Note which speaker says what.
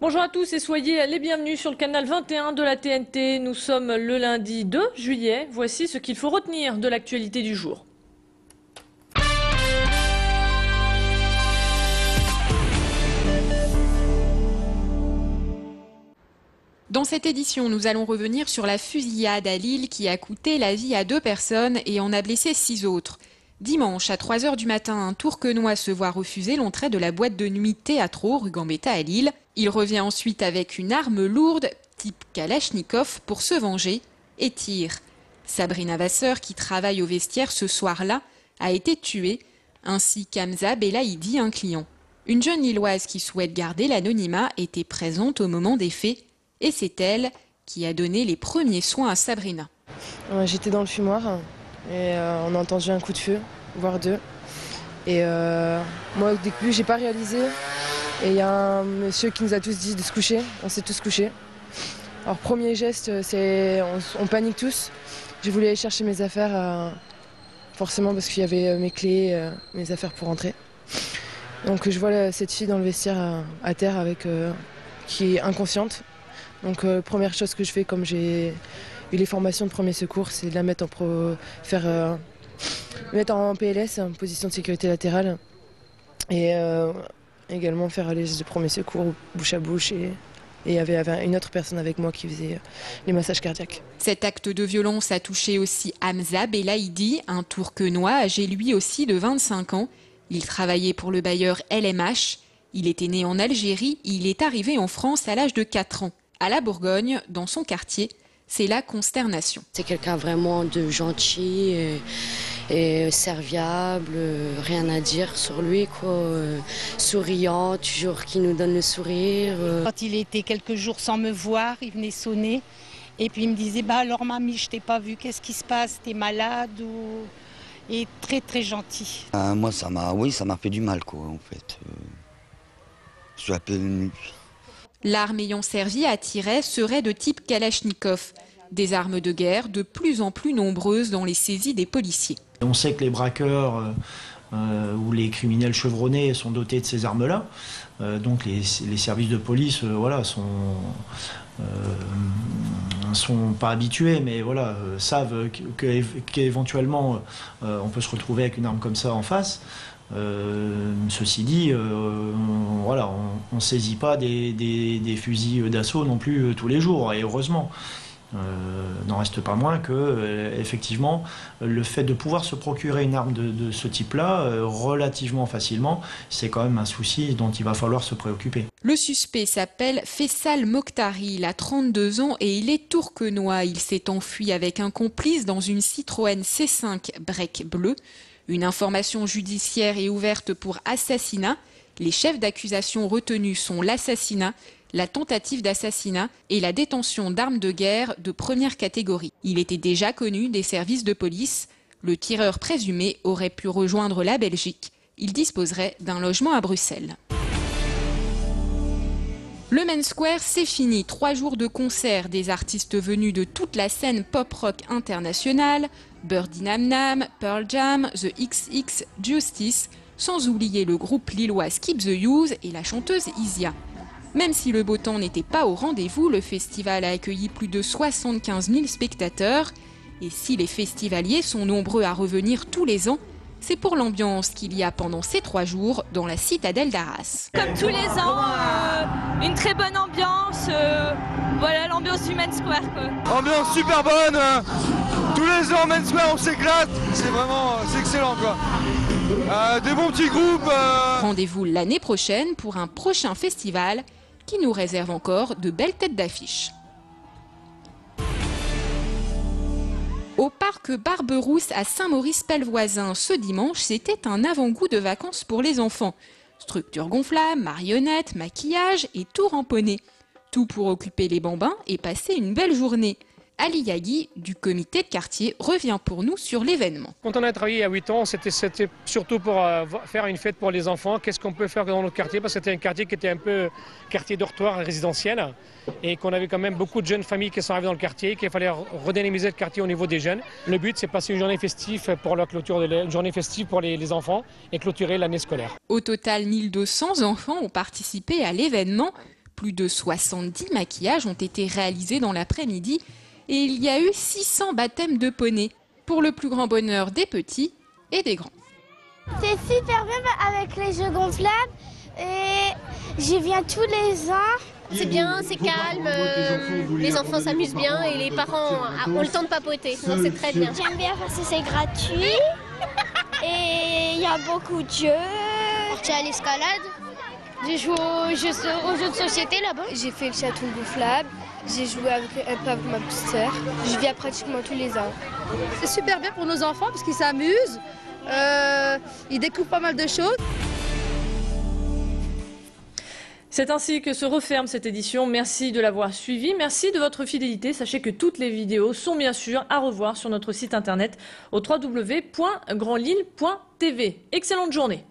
Speaker 1: Bonjour à tous et soyez les bienvenus sur le canal 21 de la TNT. Nous sommes le lundi 2 juillet. Voici ce qu'il faut retenir de l'actualité du jour.
Speaker 2: Dans cette édition, nous allons revenir sur la fusillade à Lille qui a coûté la vie à 2 personnes et en a blessé 6 autres. Dimanche, à 3 h du matin, un Tourquenois se voit refuser l'entrée de la boîte de nuit Théâtro, rue Gambetta à Lille. Il revient ensuite avec une arme lourde, type Kalachnikov, pour se venger et tire. Sabrina Vasseur, qui travaille au vestiaire ce soir-là, a été tuée, ainsi qu'Hamza Belaïdi, un client. Une jeune Lilloise qui souhaite garder l'anonymat était présente au moment des faits. Et c'est elle qui a donné les premiers soins à Sabrina.
Speaker 3: J'étais dans le fumoir et on a entendu un coup de feu, voire 2. Et moi au début j'ai pas réalisé. Et il y a un monsieur qui nous a tous dit de se coucher, on s'est tous couchés. Alors premier geste, c'est on panique tous. J'ai voulu aller chercher mes affaires, forcément parce qu'il y avait mes clés, mes affaires pour rentrer. Donc je vois cette fille dans le vestiaire à terre qui est inconsciente. Donc première chose que je fais, comme j'ai eu les formations de premier secours, c'est de la mettre en PLS, en position de sécurité latérale, et également faire les gestes de premier secours bouche à bouche. Et il y avait une autre personne avec moi qui faisait les massages cardiaques.
Speaker 2: Cet acte de violence a touché aussi Hamza Belaïdi, un Tourquenois âgé lui aussi de 25 ans. Il travaillait pour le bailleur LMH. Il était né en Algérie, il est arrivé en France à l'âge de 4 ans. À la Bourgogne, dans son quartier, c'est la consternation.
Speaker 4: C'est quelqu'un vraiment de gentil et serviable, rien à dire sur lui, quoi. Souriant, toujours qui nous donne le sourire.
Speaker 5: Quand il était quelques jours sans me voir, il venait sonner et puis il me disait alors mamie, je t'ai pas vu, qu'est-ce qui se passe, t'es malade ou... Et très très gentil.
Speaker 6: Moi ça m'a fait du mal, quoi, en fait. Je suis appelé de nuit.
Speaker 2: L'arme ayant servi à tirer serait de type Kalachnikov, des armes de guerre de plus en plus nombreuses dans les saisies des policiers.
Speaker 7: On sait que les braqueurs ou les criminels chevronnés sont dotés de ces armes-là, donc les services de police sont pas habitués, mais voilà, savent qu'éventuellement on peut se retrouver avec une arme comme ça en face. Ceci dit, voilà, on ne saisit pas des fusils d'assaut non plus tous les jours, et heureusement. N'en reste pas moins que, effectivement, le fait de pouvoir se procurer une arme de ce type-là relativement facilement, c'est quand même un souci dont il va falloir se préoccuper.
Speaker 2: Le suspect s'appelle Faisal Mokhtari, il a 32 ans et il est tourquenois. Il s'est enfui avec un complice dans une Citroën C5 break bleu. Une information judiciaire est ouverte pour assassinat. Les chefs d'accusation retenus sont l'assassinat, la tentative d'assassinat et la détention d'armes de guerre de première catégorie. Il était déjà connu des services de police. Le tireur présumé aurait pu rejoindre la Belgique. Il disposerait d'un logement à Bruxelles. Le Main Square, c'est fini. 3 jours de concert, des artistes venus de toute la scène pop-rock internationale, Birdie Nam Nam, Pearl Jam, The XX, Justice, sans oublier le groupe lillois Skip the Use et la chanteuse Isia. Même si le beau temps n'était pas au rendez-vous, le festival a accueilli plus de 75 000 spectateurs. Et si les festivaliers sont nombreux à revenir tous les ans, c'est pour l'ambiance qu'il y a pendant ces 3 jours dans la citadelle d'Arras.
Speaker 8: Comme tous les ans, une très bonne ambiance, voilà l'ambiance du Main Square, quoi.
Speaker 9: Ambiance super bonne, tous les ans Main Square on s'éclate, c'est excellent, quoi. Des bons petits groupes.
Speaker 2: Rendez-vous l'année prochaine pour un prochain festival qui nous réserve encore de belles têtes d'affiche. Au parc Barberousse à Saint-Maurice-Pelvoisin, ce dimanche, c'était un avant-goût de vacances pour les enfants. Structures gonflables, marionnettes, maquillage et tout remponné. Tout pour occuper les bambins et passer une belle journée. Ali Yaghi, du comité de quartier, revient pour nous sur l'événement.
Speaker 10: Quand on a travaillé à 8 ans, c'était surtout pour faire une fête pour les enfants. Qu'est-ce qu'on peut faire dans notre quartier? Parce que c'était un quartier qui était un peu quartier dortoir résidentiel et qu'on avait quand même beaucoup de jeunes familles qui sont arrivées dans le quartier, qu'il fallait redynamiser le quartier au niveau des jeunes. Le but, c'est passer une journée festive pour la clôture, une journée festive pour les enfants et clôturer l'année scolaire.
Speaker 2: Au total, 1200 enfants ont participé à l'événement. Plus de 70 maquillages ont été réalisés dans l'après-midi et il y a eu 600 baptêmes de poney, pour le plus grand bonheur des petits et des grands.
Speaker 11: C'est super bien avec les jeux gonflables et j'y viens tous les ans.
Speaker 12: C'est bien, c'est calme, les enfants s'amusent bien et les parents ont le temps de papoter. Non, c'est très bien.
Speaker 11: J'aime bien parce que c'est gratuit et il y a beaucoup de jeux.
Speaker 12: Tu as l'escalade. J'ai joué aux jeux de société là-bas.
Speaker 11: J'ai fait le château gonflable, j'ai joué un peu avec ma petite sœur. Je viens pratiquement tous les ans.
Speaker 13: C'est super bien pour nos enfants parce qu'ils s'amusent, ils découvrent pas mal de choses.
Speaker 1: C'est ainsi que se referme cette édition. Merci de l'avoir suivi. Merci de votre fidélité. Sachez que toutes les vidéos sont bien sûr à revoir sur notre site internet au www.grandlille.tv. Excellente journée.